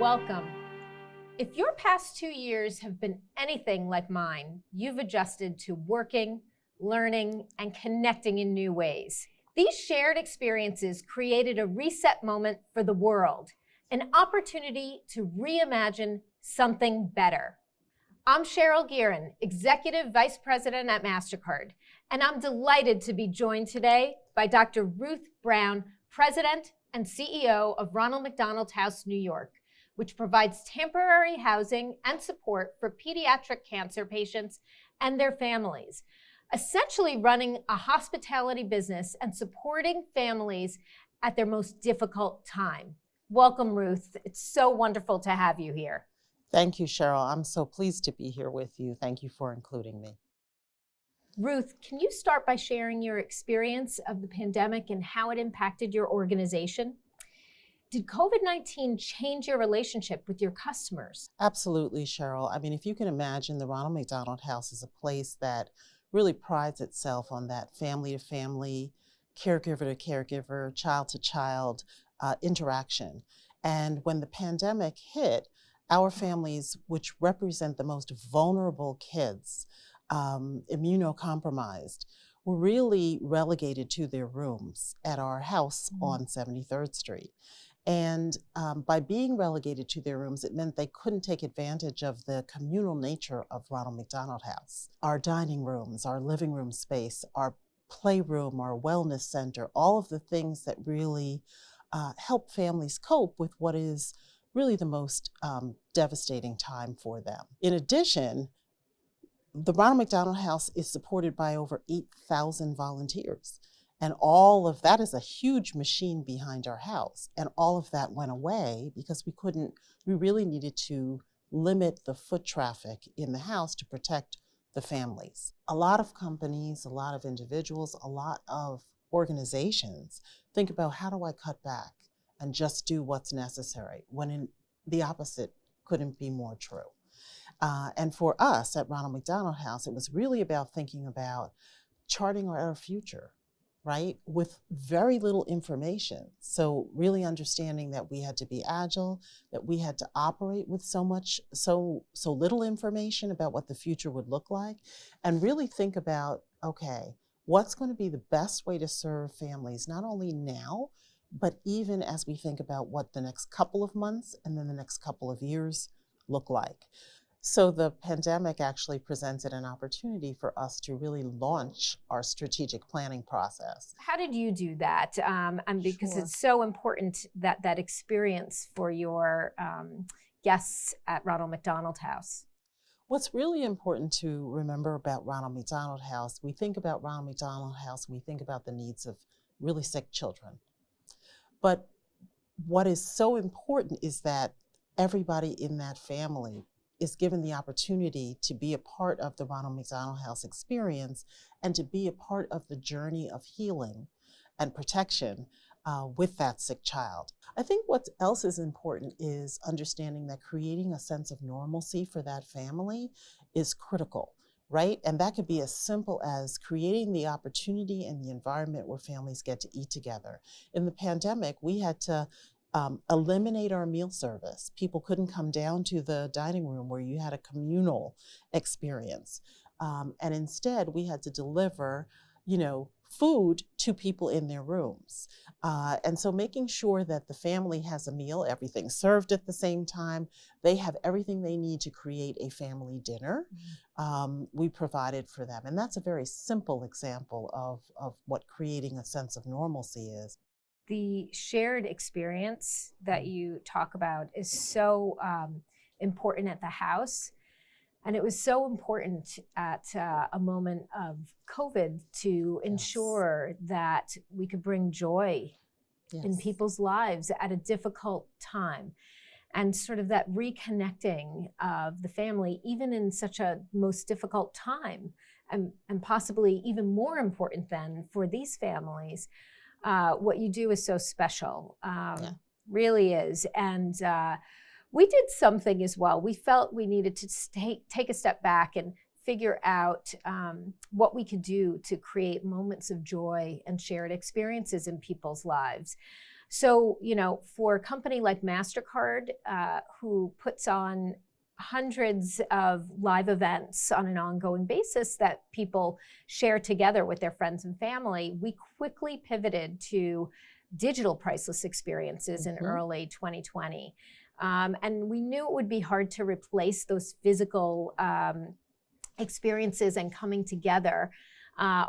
Welcome. If your past 2 years have been anything like mine, you've adjusted to working, learning, and connecting in new ways. These shared experiences created a reset moment for the world, an opportunity to reimagine something better. I'm Cheryl Guerin, Executive Vice President at Mastercard, and I'm delighted to be joined today by Dr. Ruth Browne, President and CEO of Ronald McDonald House, New York, which provides temporary housing and support for pediatric cancer patients and their families, essentially running a hospitality business and supporting families at their most difficult time. Welcome, Ruth. It's so wonderful to have you here. Thank you, Cheryl. I'm so pleased to be here with you. Thank you for including me. Ruth, can you start by sharing your experience of the pandemic and how it impacted your organization? Did COVID-19 change your relationship with your customers? Absolutely, Cheryl. I mean, if you can imagine, the Ronald McDonald House is a place that really prides itself on that family-to-family, caregiver-to-caregiver, child-to-child interaction. And when the pandemic hit, our families, which represent the most vulnerable kids, immunocompromised, were really relegated to their rooms at our house on 73rd Street. And by being relegated to their rooms, it meant they couldn't take advantage of the communal nature of Ronald McDonald House. Our dining rooms, our living room space, our playroom, our wellness center, all of the things that really help families cope with what is really the most devastating time for them. In addition, the Ronald McDonald House is supported by over 8,000 volunteers. And all of that is a huge machine behind our house. And all of that went away because we really needed to limit the foot traffic in the house to protect the families. A lot of companies, a lot of individuals, a lot of organizations think about, how do I cut back and just do what's necessary, when the opposite couldn't be more true. And for us at Ronald McDonald House, it was really about thinking about charting our future, right, with very little information. So really understanding that we had to be agile, that we had to operate with so little information about what the future would look like, and really think about, okay, what's going to be the best way to serve families, not only now, but even as we think about what the next couple of months and then the next couple of years look like. So the pandemic actually presented an opportunity for us to really launch our strategic planning process. How did you do that? And because Sure. It's so important that experience for your guests at Ronald McDonald House. What's really important to remember about Ronald McDonald House, we think about Ronald McDonald House, we think about the needs of really sick children. But what is so important is that everybody in that family is given the opportunity to be a part of the Ronald McDonald House experience and to be a part of the journey of healing and protection with that sick child. I think what else is important is understanding that creating a sense of normalcy for that family is critical, right? And that could be as simple as creating the opportunity and the environment where families get to eat together. In the pandemic, we had to eliminate our meal service. People couldn't come down to the dining room where you had a communal experience. And instead, we had to deliver, food to people in their rooms. And so making sure that the family has a meal, everything's served at the same time, they have everything they need to create a family dinner, we provided for them. And that's a very simple example of what creating a sense of normalcy is. The shared experience that you talk about is so important at the house. And it was so important at a moment of COVID to ensure that we could bring joy in people's lives at a difficult time. And sort of that reconnecting of the family, even in such a most difficult time, and possibly even more important than for these families. What you do is so special, really is. And we did something as well. We felt we needed to take a step back and figure out what we could do to create moments of joy and shared experiences in people's lives. So, for a company like Mastercard, who puts on hundreds of live events on an ongoing basis that people share together with their friends and family, we quickly pivoted to digital priceless experiences in early 2020. And we knew it would be hard to replace those physical experiences and coming together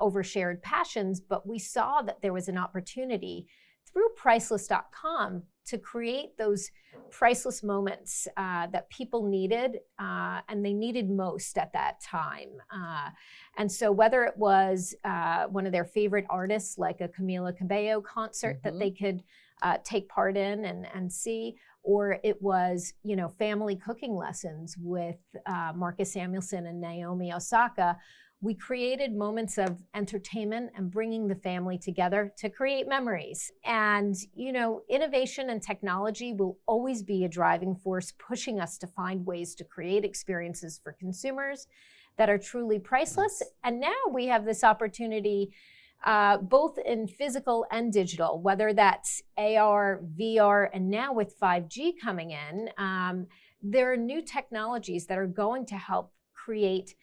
over shared passions, but we saw that there was an opportunity through priceless.com to create those priceless moments that people needed, and they needed most at that time. And so whether it was one of their favorite artists, like a Camila Cabello concert that they could take part in and see, or it was, family cooking lessons with Marcus Samuelsson and Naomi Osaka, we created moments of entertainment and bringing the family together to create memories. And, innovation and technology will always be a driving force, pushing us to find ways to create experiences for consumers that are truly priceless. And now we have this opportunity both in physical and digital, whether that's AR, VR, and now with 5G coming in, there are new technologies that are going to help create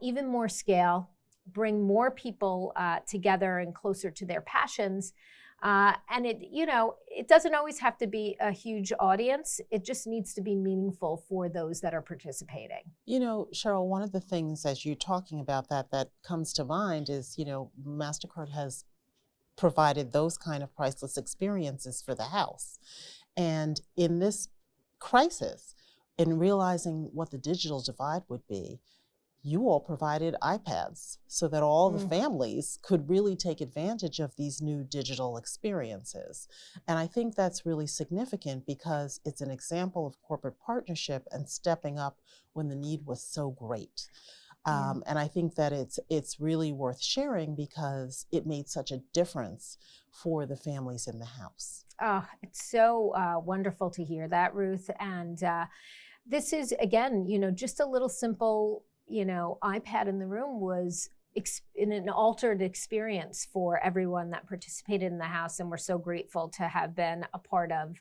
even more scale, bring more people together and closer to their passions. And it doesn't always have to be a huge audience. It just needs to be meaningful for those that are participating. Cheryl, one of the things as you're talking about that comes to mind is, MasterCard has provided those kind of priceless experiences for the house. And in this crisis, in realizing what the digital divide would be, you all provided iPads so that all the families could really take advantage of these new digital experiences. And I think that's really significant because it's an example of corporate partnership and stepping up when the need was so great. And I think that it's really worth sharing because it made such a difference for the families in the house. Oh, it's so wonderful to hear that, Ruth. And this is, again, just a little simple iPad in the room was in an altered experience for everyone that participated in the house. And we're so grateful to have been a part of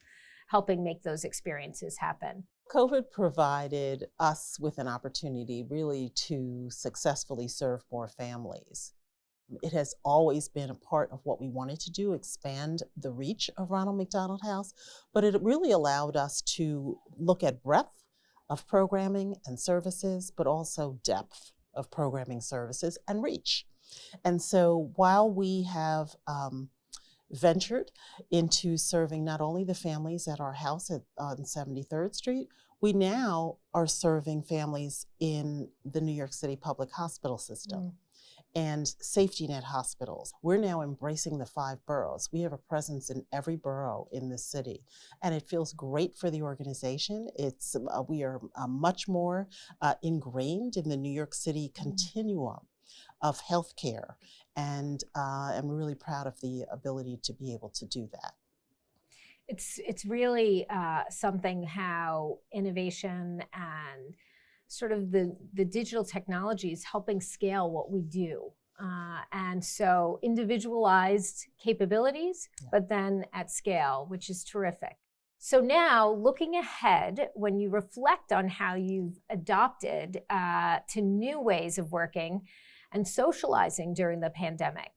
helping make those experiences happen. COVID provided us with an opportunity really to successfully serve more families. It has always been a part of what we wanted to do, expand the reach of Ronald McDonald House, but it really allowed us to look at breadth of programming and services, but also depth of programming services and reach. And so while we have ventured into serving not only the families at our house on 73rd Street, we now are serving families in the New York City public hospital system and safety net hospitals. We're now embracing the 5 boroughs. We have a presence in every borough in the city, and it feels great for the organization. We are much more ingrained in the New York City continuum of healthcare, and I'm really proud of the ability to be able to do that. It's really something how innovation and sort of the digital technology is helping scale what we do. And so individualized capabilities, but then at scale, which is terrific. So now looking ahead, when you reflect on how you've adopted to new ways of working and socializing during the pandemic,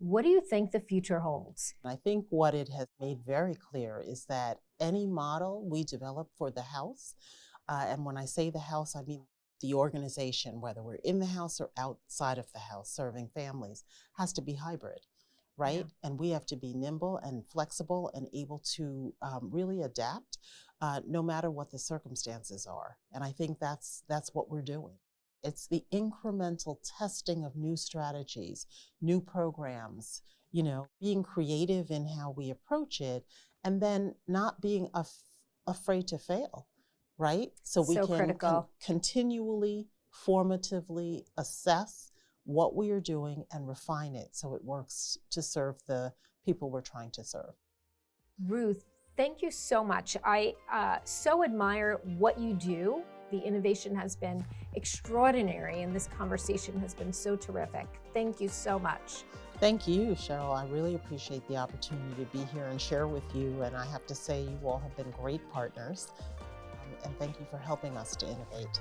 what do you think the future holds? I think what it has made very clear is that any model we develop for the house, and when I say the house, I mean the organization, whether we're in the house or outside of the house serving families, has to be hybrid, right? Yeah. And we have to be nimble and flexible and able to really adapt no matter what the circumstances are. And I think that's what we're doing. It's the incremental testing of new strategies, new programs, being creative in how we approach it, and then not being afraid to fail, right? So we can continually, formatively assess what we are doing and refine it so it works to serve the people we're trying to serve. Ruth, thank you so much. I so admire what you do, The innovation has been extraordinary, and this conversation has been so terrific. Thank you so much. Thank you, Cheryl. I really appreciate the opportunity to be here and share with you. And I have to say, you all have been great partners. And thank you for helping us to innovate.